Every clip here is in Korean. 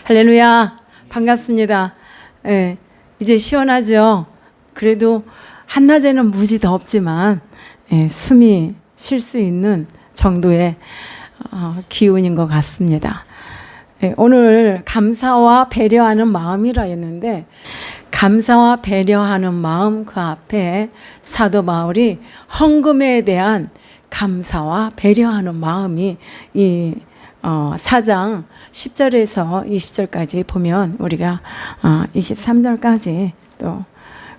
할렐루야, 반갑습니다. 예, 이제 시원하죠? 그래도 한낮에는 무지 덥지만 숨이 쉴 수 있는 정도의 기운인 것 같습니다. 오늘 감사와 배려하는 마음이라 했는데, 감사와 배려하는 마음 그 앞에 사도 바울이 헌금에 대한 감사와 배려하는 마음이 이 4장 10절에서 20절까지 보면 우리가 23절까지 또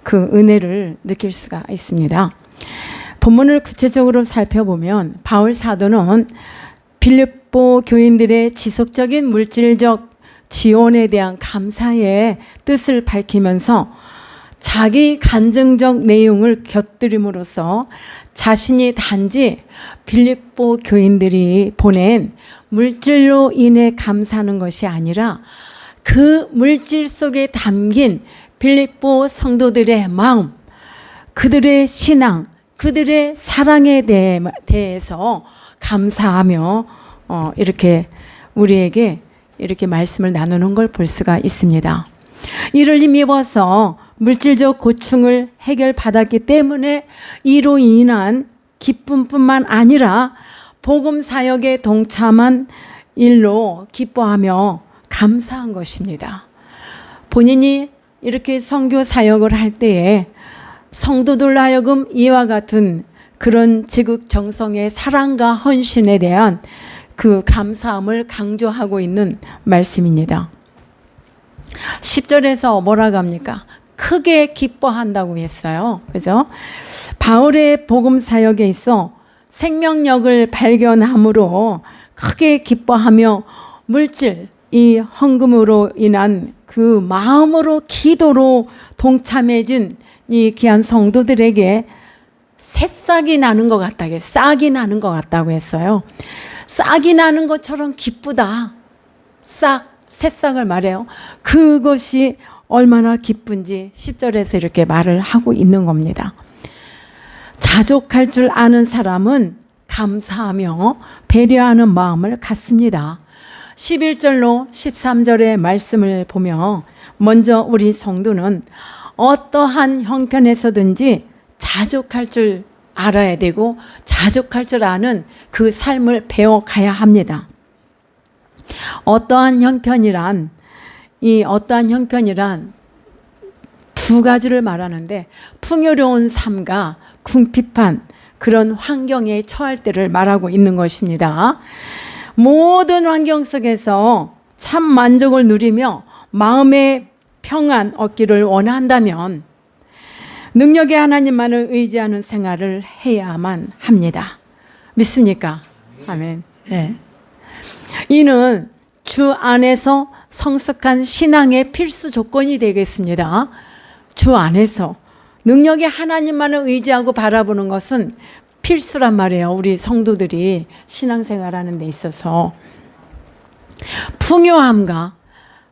그 은혜를 느낄 수가 있습니다. 본문을 구체적으로 살펴보면 바울 사도는 빌립보 교인들의 지속적인 물질적 지원에 대한 감사의 뜻을 밝히면서 자기 간증적 내용을 곁들임으로써 자신이 단지 빌립보 교인들이 보낸 물질로 인해 감사하는 것이 아니라 그 물질 속에 담긴 빌립보 성도들의 마음, 그들의 신앙, 그들의 사랑에 대해서 감사하며 이렇게 우리에게 이렇게 말씀을 나누는 걸 볼 수가 있습니다. 이를 힘입어서 물질적 고충을 해결받았기 때문에 이로 인한 기쁨뿐만 아니라 복음 사역에 동참한 일로 기뻐하며 감사한 것입니다. 본인이 이렇게 선교 사역을 할 때에 성도들 하여금 이와 같은 그런 지극정성의 사랑과 헌신에 대한 그 감사함을 강조하고 있는 말씀입니다. 10절에서 뭐라고 합니까? 크게 기뻐한다고 했어요. 그죠? 바울의 복음 사역에 있어 생명력을 발견함으로 크게 기뻐하며 물질, 이 헌금으로 인한 그 마음으로 기도로 동참해진 이 귀한 성도들에게 새싹이 나는 것 같다고, 싹이 나는 것 같다고 했어요. 싹이 나는 것처럼 기쁘다. 새싹을 말해요. 그것이 얼마나 기쁜지 10절에서 이렇게 말을 하고 있는 겁니다. 자족할 줄 아는 사람은 감사하며 배려하는 마음을 갖습니다. 11절로 13절의 말씀을 보며 먼저 우리 성도는 어떠한 형편에서든지 자족할 줄 알아야 되고 자족할 줄 아는 그 삶을 배워가야 합니다. 어떠한 형편이란 두 가지를 말하는데, 풍요로운 삶과 궁핍한 그런 환경에 처할 때를 말하고 있는 것입니다. 모든 환경 속에서 참 만족을 누리며 마음의 평안 얻기를 원한다면 능력의 하나님만을 의지하는 생활을 해야만 합니다. 믿습니까? 아멘. 네. 이는 주 안에서 성숙한 신앙의 필수 조건이 되겠습니다. 주 안에서 능력의 하나님만을 의지하고 바라보는 것은 필수란 말이에요. 우리 성도들이 신앙생활하는 데 있어서 풍요함과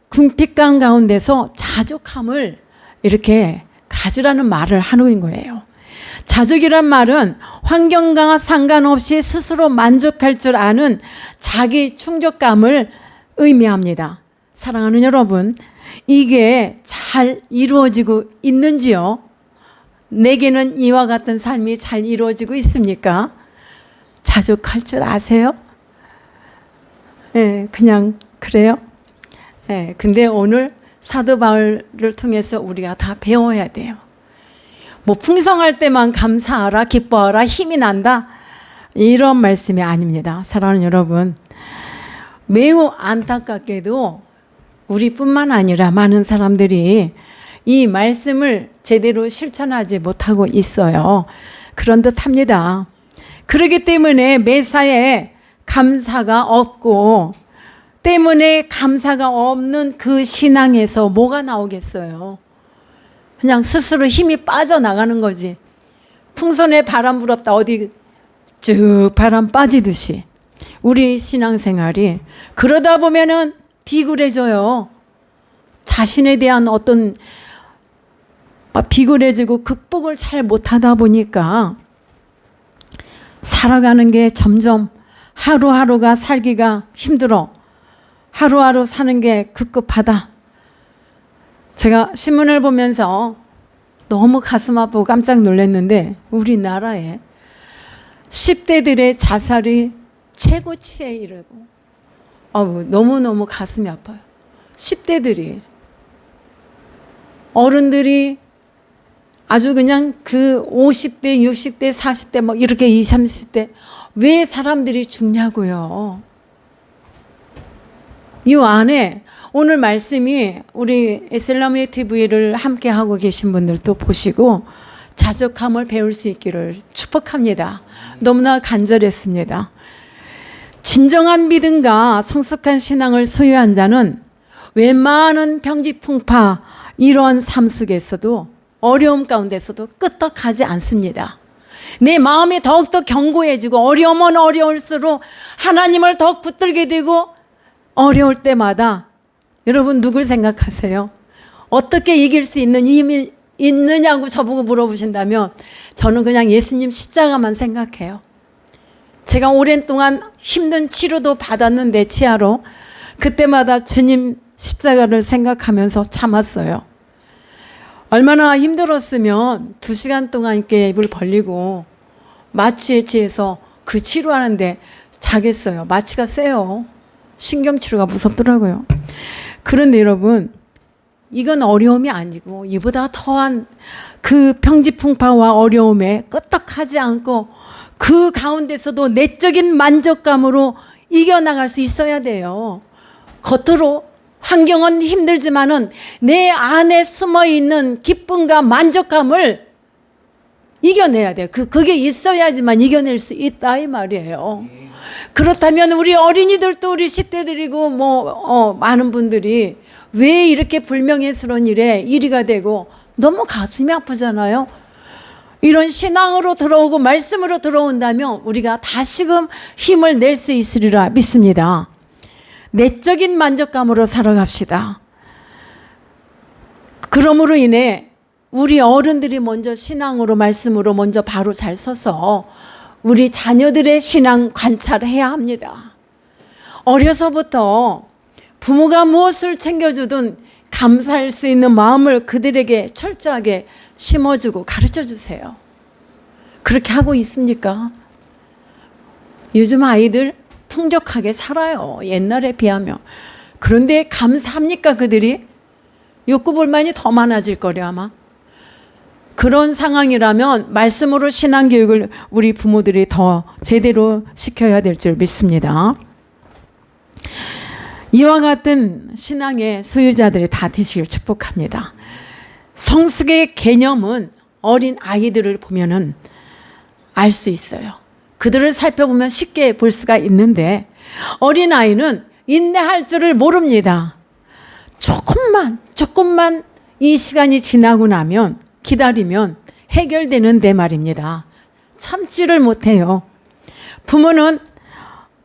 궁핍감 가운데서 자족함을 이렇게 가지라는 말을 하는 거예요. 자족이란 말은 환경과 상관없이 스스로 만족할 줄 아는 자기 충족감을 의미합니다. 사랑하는 여러분, 이게 잘 이루어지고 있는지요? 내게는 이와 같은 삶이 잘 이루어지고 있습니까? 자족할 줄 아세요? 그냥 그래요? 근데 오늘 사도 바울을 통해서 우리가 다 배워야 돼요. 뭐 풍성할 때만 감사하라, 기뻐하라, 힘이 난다, 이런 말씀이 아닙니다. 사랑하는 여러분, 매우 안타깝게도 우리뿐만 아니라 많은 사람들이 이 말씀을 제대로 실천하지 못하고 있어요. 그런 듯 합니다. 그렇기 때문에 매사에 감사가 없고, 때문에 감사가 없는 그 신앙에서 뭐가 나오겠어요? 그냥 스스로 힘이 빠져나가는 거지. 풍선에 바람 불었다 어디 쭉 바람 빠지듯이 우리 신앙생활이 그러다 보면은 비굴해져요. 자신에 대한 어떤 비굴해지고 극복을 잘 못하다 보니까 살아가는 게 점점 하루하루가 살기가 힘들어. 하루하루 사는 게 급급하다. 제가 신문을 보면서 너무 가슴 아프고 깜짝 놀랐는데 우리나라에 10대들의 자살이 최고치에 이르고 너무너무 가슴이 아파요. 10대들이 어른들이 아주 그냥 그 50대, 60대, 40대 뭐 이렇게 20, 30대 왜 사람들이 죽냐고요. 이 안에 오늘 말씀이 우리 에슬라미의 TV를 함께 하고 계신 분들도 보시고 자족함을 배울 수 있기를 축복합니다. 너무나 간절했습니다. 진정한 믿음과 성숙한 신앙을 소유한 자는 웬만한 병지풍파 이러한 삶 속에서도 어려움 가운데서도 끄떡하지 않습니다. 내 마음이 더욱더 견고해지고 어려우면 어려울수록 하나님을 더욱 붙들게 되고 어려울 때마다 여러분 누굴 생각하세요? 어떻게 이길 수 있는 힘이 있느냐고 저보고 물어보신다면 저는 그냥 예수님 십자가만 생각해요. 제가 오랜 동안 힘든 치료도 받았는데 치아로 그때마다 주님 십자가를 생각하면서 참았어요. 얼마나 힘들었으면 2시간 동안 이렇게 입을 벌리고 마취에 취해서 그 치료하는데 자겠어요. 마취가 세요. 신경치료가 무섭더라고요. 그런데 여러분 이건 어려움이 아니고 이보다 더한 그 평지풍파와 어려움에 끄떡하지 않고 그 가운데서도 내적인 만족감으로 이겨나갈 수 있어야 돼요. 겉으로 환경은 힘들지만은 내 안에 숨어있는 기쁨과 만족감을 이겨내야 돼요. 그게 있어야지만 이겨낼 수 있다 이 말이에요. 그렇다면 우리 어린이들도 우리 10대들이고 많은 분들이 왜 이렇게 불명예스러운 일에 이리가 되고 너무 가슴이 아프잖아요. 이런 신앙으로 들어오고 말씀으로 들어온다면 우리가 다시금 힘을 낼 수 있으리라 믿습니다. 내적인 만족감으로 살아갑시다. 그러므로 인해 우리 어른들이 먼저 신앙으로 말씀으로 먼저 바로 잘 서서 우리 자녀들의 신앙 관찰을 해야 합니다. 어려서부터 부모가 무엇을 챙겨주든 감사할 수 있는 마음을 그들에게 철저하게 심어주고 가르쳐주세요. 그렇게 하고 있습니까? 요즘 아이들 풍족하게 살아요. 옛날에 비하면. 그런데 감사합니까 그들이? 욕구불만이 더 많아질 거려 아마. 그런 상황이라면 말씀으로 신앙교육을 우리 부모들이 더 제대로 시켜야 될 줄 믿습니다. 이와 같은 신앙의 소유자들이 다 되시길 축복합니다. 성숙의 개념은 어린 아이들을 보면은 알 수 있어요. 그들을 살펴보면 쉽게 볼 수가 있는데 어린 아이는 인내할 줄을 모릅니다. 조금만 이 시간이 지나고 나면 기다리면 해결되는데 말입니다. 참지를 못해요. 부모는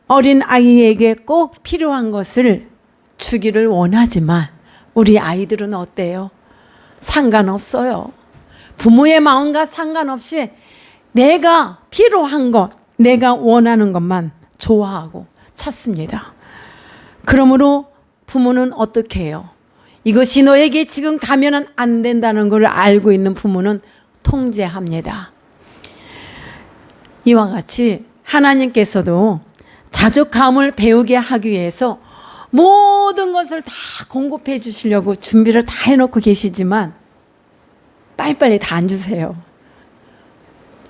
어린 아이에게 꼭 필요한 것을 주기를 원하지만 우리 아이들은 어때요? 상관없어요. 부모의 마음과 상관없이 내가 필요한 것, 내가 원하는 것만 좋아하고 찾습니다. 그러므로 부모는 어떻게 해요? 이것이 너에게 지금 가면은 안 된다는 걸 알고 있는 부모는 통제합니다. 이와 같이 하나님께서도 자족함을 배우게 하기 위해서 모든 것을 다 공급해 주시려고 준비를 다 해놓고 계시지만 빨리빨리 다 안 주세요.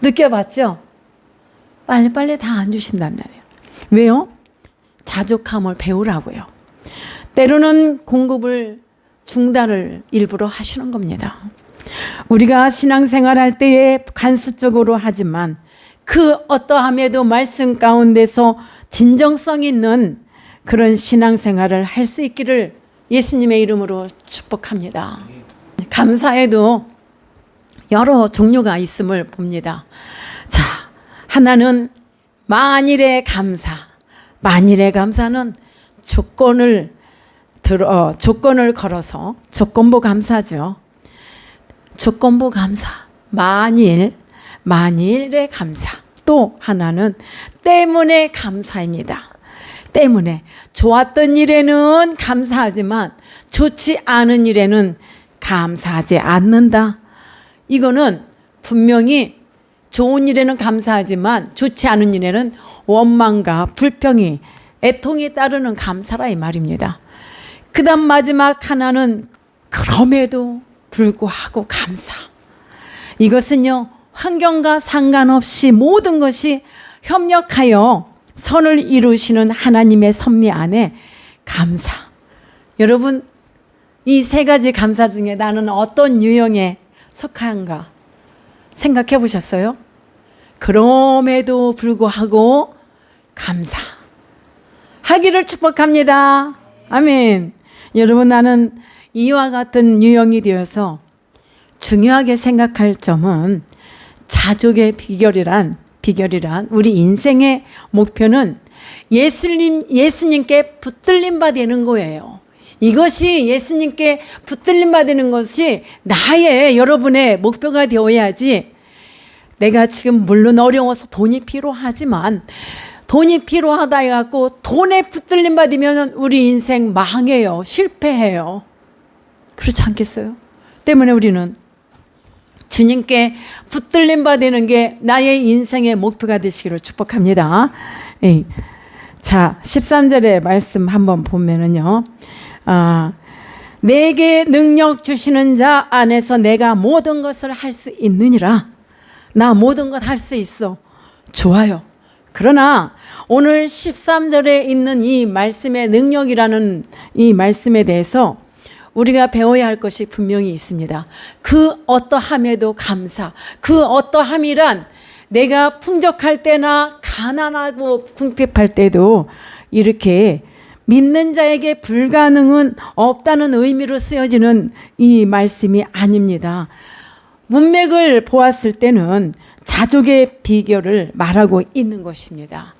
느껴봤죠? 빨리빨리 다 안 주신단 말이에요. 왜요? 자족함을 배우라고요. 때로는 공급을 중단을 일부러 하시는 겁니다. 우리가 신앙생활할 때에 간수적으로 하지만 그 어떠함에도 말씀 가운데서 진정성 있는 그런 신앙생활을 할 수 있기를 예수님의 이름으로 축복합니다. 감사에도 여러 종류가 있음을 봅니다. 자, 하나는 만일의 감사. 만일의 감사는 조건을 걸어서 조건부 감사죠. 조건부 감사. 만일의 감사. 또 하나는 때문에 감사입니다. 때문에 좋았던 일에는 감사하지만 좋지 않은 일에는 감사하지 않는다. 이거는 분명히 좋은 일에는 감사하지만 좋지 않은 일에는 원망과 불평이, 애통이 따르는 감사라 이 말입니다. 그 다음 마지막 하나는 그럼에도 불구하고 감사. 이것은요, 환경과 상관없이 모든 것이 협력하여 선을 이루시는 하나님의 섭리 안에 감사. 여러분, 이 세 가지 감사 중에 나는 어떤 유형에 속한가 생각해 보셨어요? 그럼에도 불구하고 감사 하기를 축복합니다. 아멘. 여러분, 나는 이와 같은 유형이 되어서 중요하게 생각할 점은 자족의 비결이란 우리 인생의 목표는 예수님께 붙들림 바 되는 거예요. 이것이 예수님께 붙들림 바 되는 것이 여러분의 목표가 되어야지. 내가 지금 물론 어려워서 돈이 필요하지만 돈이 필요하다 해갖고 돈에 붙들림 받으면 우리 인생 망해요. 실패해요. 그렇지 않겠어요? 때문에 우리는 주님께 붙들림 받는 게 나의 인생의 목표가 되시기를 축복합니다. 자, 13절의 말씀 한번 보면은요. 내게 능력 주시는 자 안에서 내가 모든 것을 할 수 있느니라. 나 모든 것 할 수 있어. 좋아요. 그러나 오늘 13절에 있는 이 말씀의 능력이라는 이 말씀에 대해서 우리가 배워야 할 것이 분명히 있습니다. 그 어떠함에도 감사. 그 어떠함이란 내가 풍족할 때나 가난하고 궁핍할 때도 이렇게 믿는 자에게 불가능은 없다는 의미로 쓰여지는 이 말씀이 아닙니다. 문맥을 보았을 때는 자족의 비결을 말하고 있는 것입니다.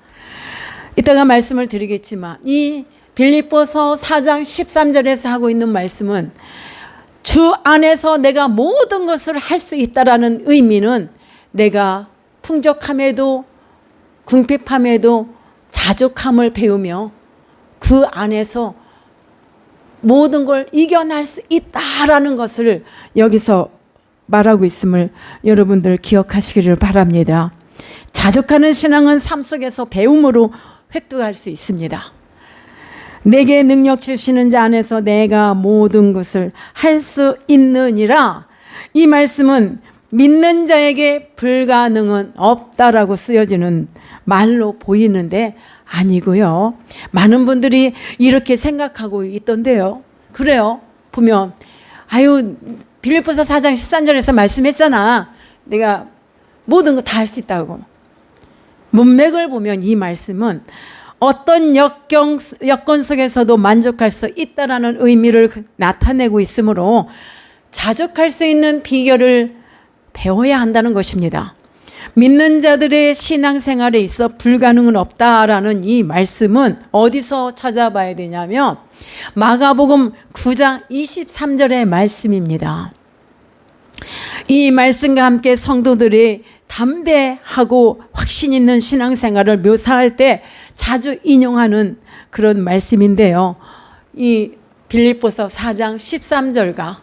이따가 말씀을 드리겠지만 이 빌립보서 4장 13절에서 하고 있는 말씀은 주 안에서 내가 모든 것을 할 수 있다라는 의미는 내가 풍족함에도 궁핍함에도 자족함을 배우며 그 안에서 모든 걸 이겨낼 수 있다라는 것을 여기서 말하고 있음을 여러분들 기억하시기를 바랍니다. 자족하는 신앙은 삶 속에서 배움으로 획득할 수 있습니다. 내게 능력 주시는 자 안에서 내가 모든 것을 할 수 있느니라. 이 말씀은 믿는 자에게 불가능은 없다라고 쓰여지는 말로 보이는데 아니고요. 많은 분들이 이렇게 생각하고 있던데요. 그래요. 보면 빌립보서 4장 13절에서 말씀했잖아. 내가 모든 거 다 할 수 있다고. 문맥을 보면 이 말씀은 어떤 여건 속에서도 만족할 수 있다라는 의미를 나타내고 있으므로 자족할 수 있는 비결을 배워야 한다는 것입니다. 믿는 자들의 신앙생활에 있어 불가능은 없다라는 이 말씀은 어디서 찾아봐야 되냐면 마가복음 9장 23절의 말씀입니다. 이 말씀과 함께 성도들이 담대하고 확신 있는 신앙생활을 묘사할 때 자주 인용하는 그런 말씀인데요. 이 빌립보서 4장 13절과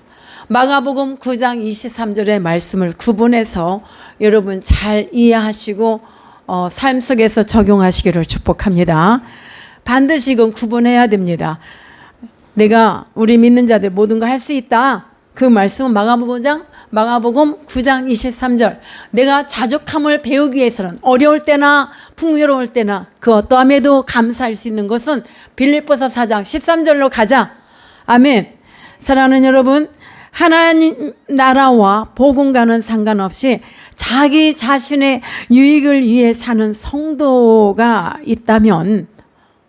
마가복음 9장 23절의 말씀을 구분해서 여러분 잘 이해하시고 삶 속에서 적용하시기를 축복합니다. 반드시 이건 구분해야 됩니다. 우리 믿는 자들 모든 걸 할 수 있다. 그 말씀은 마가복음 9장 23절. 내가 자족함을 배우기 위해서는 어려울 때나 풍요로울 때나 그 어떠함에도 감사할 수 있는 것은 빌립보서 4장 13절로 가자. 아멘. 사랑하는 여러분, 하나님 나라와 복음과는 상관없이 자기 자신의 유익을 위해 사는 성도가 있다면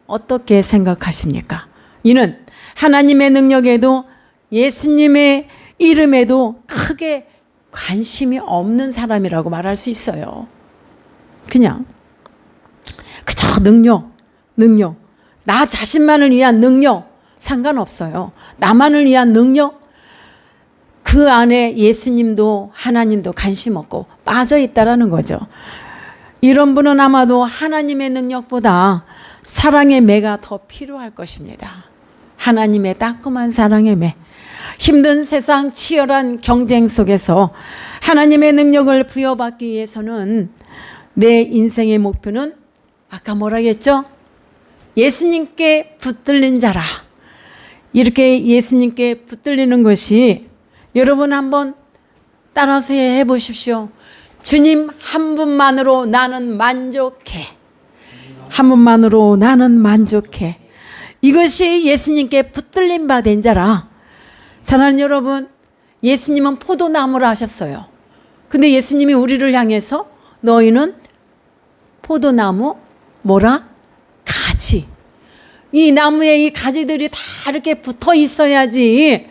어떻게 생각하십니까? 이는 하나님의 능력에도 예수님의 이름에도 크게 관심이 없는 사람이라고 말할 수 있어요. 그냥 그저 능력, 나 자신만을 위한 능력 상관없어요. 나만을 위한 능력, 그 안에 예수님도 하나님도 관심 없고 빠져 있다라는 거죠. 이런 분은 아마도 하나님의 능력보다 사랑의 매가 더 필요할 것입니다. 하나님의 따끔한 사랑의 매. 힘든 세상 치열한 경쟁 속에서 하나님의 능력을 부여받기 위해서는 내 인생의 목표는 아까 뭐라 했죠? 예수님께 붙들린 자라. 이렇게 예수님께 붙들리는 것이 여러분 한번 따라서 해보십시오. 주님 한 분만으로 나는 만족해. 한 분만으로 나는 만족해. 이것이 예수님께 붙들림 받은 자라. 사랑하는 여러분, 예수님은 포도나무를 하셨어요. 근데 예수님이 우리를 향해서 너희는 포도나무 뭐라? 가지. 이 나무에 이 가지들이 다 이렇게 붙어 있어야지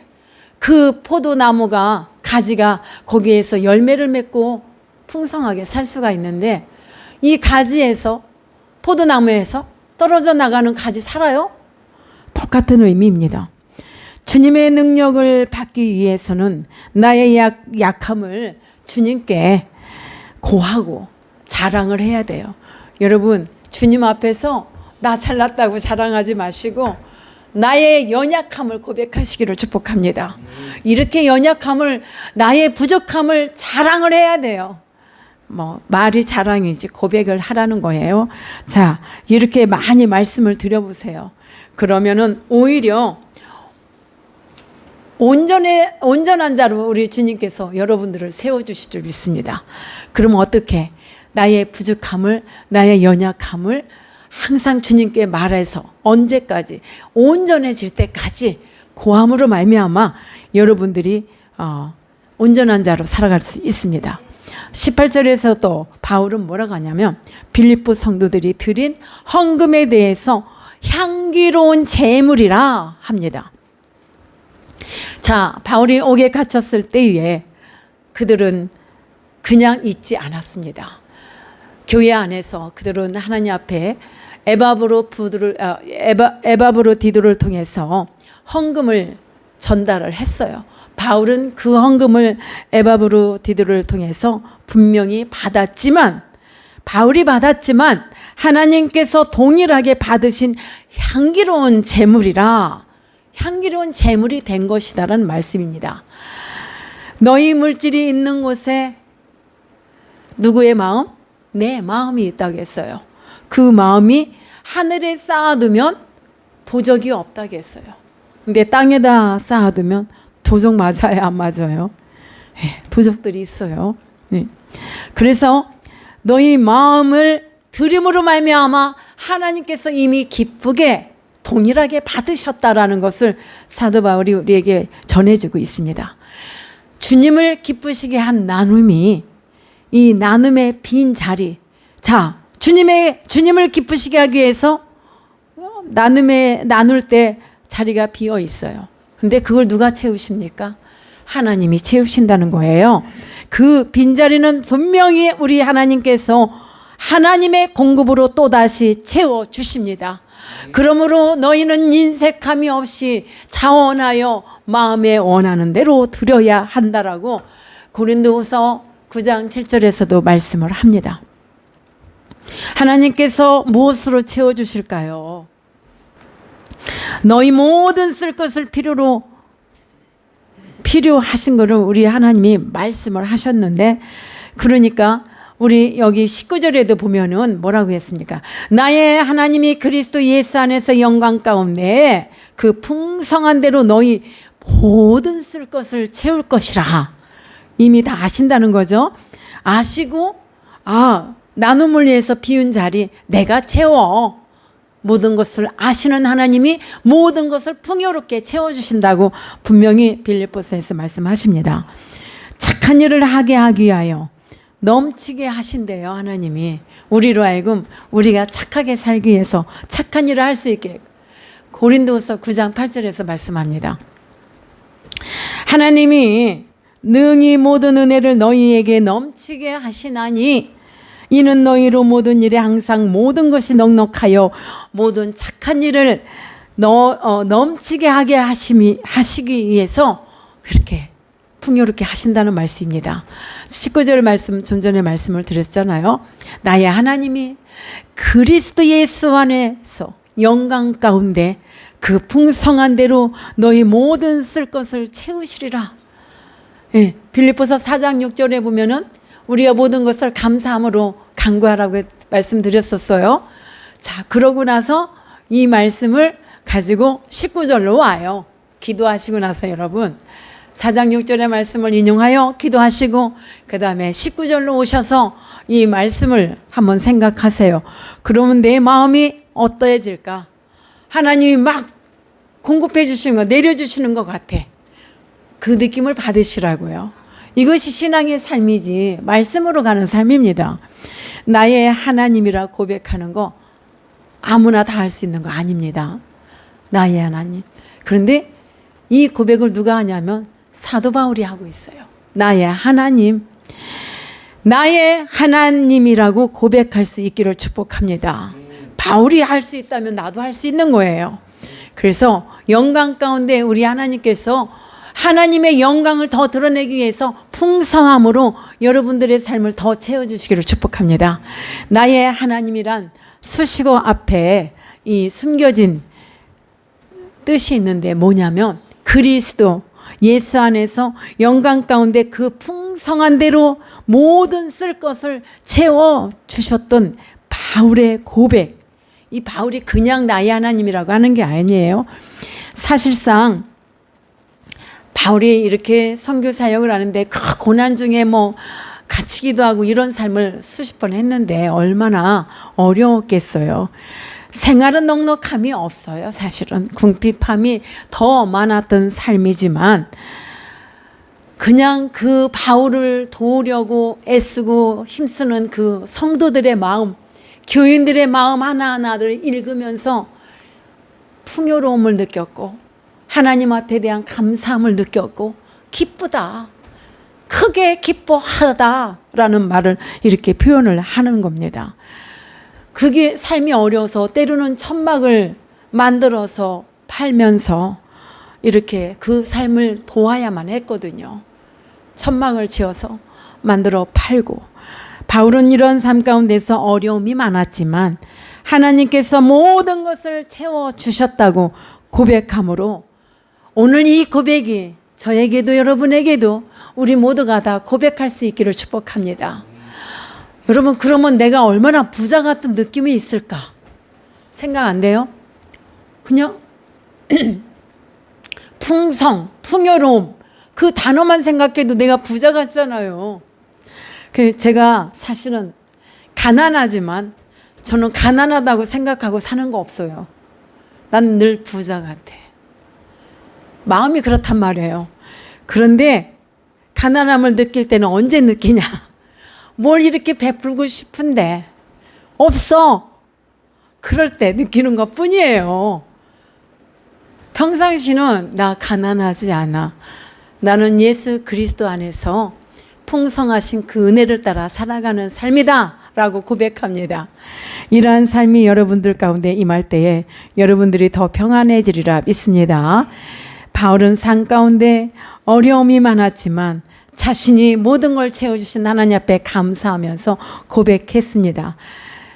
그 포도나무가 가지가 거기에서 열매를 맺고 풍성하게 살 수가 있는데 이 가지에서 포도나무에서 떨어져 나가는 가지 살아요? 똑같은 의미입니다. 주님의 능력을 받기 위해서는 나의 약함을 주님께 고하고 자랑을 해야 돼요. 여러분 주님 앞에서 나 잘났다고 자랑하지 마시고 나의 연약함을 고백하시기를 축복합니다. 이렇게 연약함을 나의 부족함을 자랑을 해야 돼요. 뭐 말이 자랑이지 고백을 하라는 거예요. 자, 이렇게 많이 말씀을 드려보세요. 그러면은 오히려 온전한 자로 우리 주님께서 여러분들을 세워주실 줄 믿습니다. 그러면 어떻게? 나의 부족함을, 나의 연약함을 항상 주님께 말해서 언제까지? 온전해질 때까지 고함으로 말미암아 여러분들이 온전한 자로 살아갈 수 있습니다. 18절에서 또 바울은 뭐라고 하냐면 빌립보 성도들이 드린 헌금에 대해서 향기로운 제물이라 합니다. 자, 바울이 옥에 갇혔을 때에 그들은 그냥 있지 않았습니다. 교회 안에서 그들은 하나님 앞에 에바브로디도를 통해서 헌금을 전달을 했어요. 바울은 그 헌금을 에바브로디도를 통해서 분명히 받았지만 바울이 받았지만 하나님께서 동일하게 받으신 향기로운 제물이라 향기로운 제물이 된 것이다라는 말씀입니다. 너희 물질이 있는 곳에 누구의 마음? 내 마음이 있다고 했어요. 그 마음이 하늘에 쌓아두면 도적이 없다고 했어요. 근데 땅에다 쌓아두면 도적 맞아요? 안 맞아요? 도적들이 있어요. 그래서 너희 마음을 드림으로 말미암아 하나님께서 이미 기쁘게 동일하게 받으셨다라는 것을 사도 바울이 우리에게 전해주고 있습니다. 주님을 기쁘시게 한 나눔이 이 나눔의 빈 자리. 자, 주님을 기쁘시게 하기 위해서 나눌 때 자리가 비어 있어요. 근데 그걸 누가 채우십니까? 하나님이 채우신다는 거예요. 그 빈자리는 분명히 우리 하나님께서 하나님의 공급으로 또다시 채워주십니다. 그러므로 너희는 인색함이 없이 자원하여 마음에 원하는 대로 드려야 한다라고 고린도후서 9장 7절에서도 말씀을 합니다. 하나님께서 무엇으로 채워주실까요? 너희 모든 쓸 것을 필요하신 것을 우리 하나님이 말씀을 하셨는데 그러니까 우리 여기 19절에도 보면은 뭐라고 했습니까? 나의 하나님이 그리스도 예수 안에서 영광 가운데 그 풍성한 대로 너희 모든 쓸 것을 채울 것이라. 이미 다 아신다는 거죠. 아시고 나눔을 위해서 비운 자리 내가 채워. 모든 것을 아시는 하나님이 모든 것을 풍요롭게 채워주신다고 분명히 빌립보서에서 말씀하십니다. 착한 일을 하게 하기 위하여 넘치게 하신대요. 하나님이 우리로 하여금 우리가 착하게 살기 위해서 착한 일을 할 수 있게 고린도후서 9장 8절에서 말씀합니다. 하나님이 능히 모든 은혜를 너희에게 넘치게 하시나니 이는 너희로 모든 일에 항상 모든 것이 넉넉하여 모든 착한 일을 넘치게 하게 하시기 위해서 그렇게 풍요롭게 하신다는 말씀입니다. 19절 말씀 좀 전에 말씀을 드렸잖아요. 나의 하나님이 그리스도 예수 안에서 영광 가운데 그 풍성한 대로 너희 모든 쓸 것을 채우시리라. 예, 빌립보서 4장 6절에 보면은 우리가 모든 것을 감사함으로 간구하라고 말씀드렸었어요. 자, 그러고 나서 이 말씀을 가지고 19절로 와요. 기도하시고 나서 여러분 4장 6절의 말씀을 인용하여 기도하시고 그 다음에 19절로 오셔서 이 말씀을 한번 생각하세요. 그러면 내 마음이 어떠해질까? 하나님이 막 공급해 주시는 거, 내려주시는 것 같아. 그 느낌을 받으시라고요. 이것이 신앙의 삶이지 말씀으로 가는 삶입니다. 나의 하나님이라 고백하는 거 아무나 다 할 수 있는 거 아닙니다. 나의 하나님. 그런데 이 고백을 누가 하냐면 사도 바울이 하고 있어요. 나의 하나님. 나의 하나님이라고 고백할 수 있기를 축복합니다. 바울이 할 수 있다면 나도 할 수 있는 거예요. 그래서 영광 가운데 우리 하나님께서 하나님의 영광을 더 드러내기 위해서 풍성함으로 여러분들의 삶을 더 채워주시기를 축복합니다. 나의 하나님이란 수식어 앞에 이 숨겨진 뜻이 있는데 뭐냐면 그리스도 예수 안에서 영광 가운데 그 풍성한 대로 모든 쓸 것을 채워주셨던 바울의 고백. 이 바울이 그냥 나의 하나님이라고 하는 게 아니에요. 사실상 바울이 이렇게 선교 사역을 하는데 그 고난 중에 뭐 갇히기도 하고 이런 삶을 수십 번 했는데 얼마나 어려웠겠어요. 생활은 넉넉함이 없어요. 사실은 궁핍함이 더 많았던 삶이지만 그냥 그 바울을 도우려고 애쓰고 힘쓰는 그 성도들의 마음, 교인들의 마음 하나하나를 읽으면서 풍요로움을 느꼈고 하나님 앞에 대한 감사함을 느꼈고 기쁘다, 크게 기뻐하다라는 말을 이렇게 표현을 하는 겁니다. 그게 삶이 어려워서 때로는 천막을 만들어서 팔면서 이렇게 그 삶을 도와야만 했거든요. 천막을 지어서 만들어 팔고. 바울은 이런 삶 가운데서 어려움이 많았지만 하나님께서 모든 것을 채워주셨다고 고백함으로 오늘 이 고백이 저에게도 여러분에게도 우리 모두가 다 고백할 수 있기를 축복합니다. 여러분, 그러면 내가 얼마나 부자 같은 느낌이 있을까? 생각 안 돼요? 그냥 풍성, 풍요로움 그 단어만 생각해도 내가 부자 같잖아요. 제가 사실은 가난하지만 저는 가난하다고 생각하고 사는 거 없어요. 난 늘 부자 같아. 마음이 그렇단 말이에요. 그런데 가난함을 느낄 때는 언제 느끼냐? 뭘 이렇게 베풀고 싶은데 없어. 그럴 때 느끼는 것 뿐이에요. 평상시는 나 가난하지 않아. 나는 예수 그리스도 안에서 풍성하신 그 은혜를 따라 살아가는 삶이다 라고 고백합니다. 이러한 삶이 여러분들 가운데 임할 때에 여러분들이 더 평안해지리라 믿습니다. 바울은 삶 가운데 어려움이 많았지만 자신이 모든 걸 채워주신 하나님 앞에 감사하면서 고백했습니다.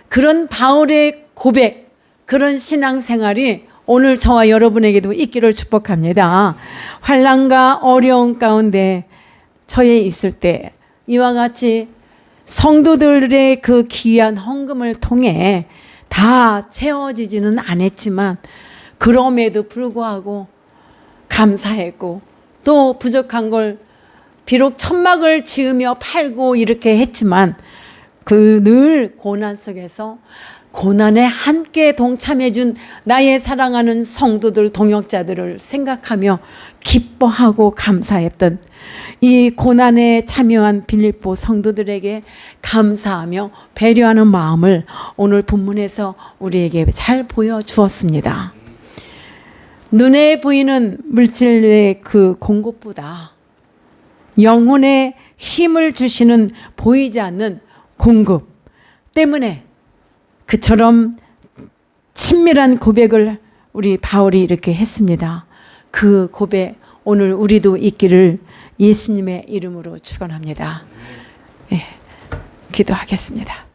그런 바울의 고백, 그런 신앙생활이 오늘 저와 여러분에게도 있기를 축복합니다. 환난과 어려움 가운데 처해 있을 때 이와 같이 성도들의 그 귀한 헌금을 통해 다 채워지지는 않았지만 그럼에도 불구하고 감사했고 또 부족한 걸 비록 천막을 지으며 팔고 이렇게 했지만 그 늘 고난 속에서 고난에 함께 동참해 준 나의 사랑하는 성도들 동역자들을 생각하며 기뻐하고 감사했던 이 고난에 참여한 빌립보 성도들에게 감사하며 배려하는 마음을 오늘 본문에서 우리에게 잘 보여주었습니다. 눈에 보이는 물질의 그 공급보다 영혼에 힘을 주시는 보이지 않는 공급 때문에 그처럼 친밀한 고백을 우리 바울이 이렇게 했습니다. 그 고백 오늘 우리도 있기를 예수님의 이름으로 축원합니다. 예, 기도하겠습니다.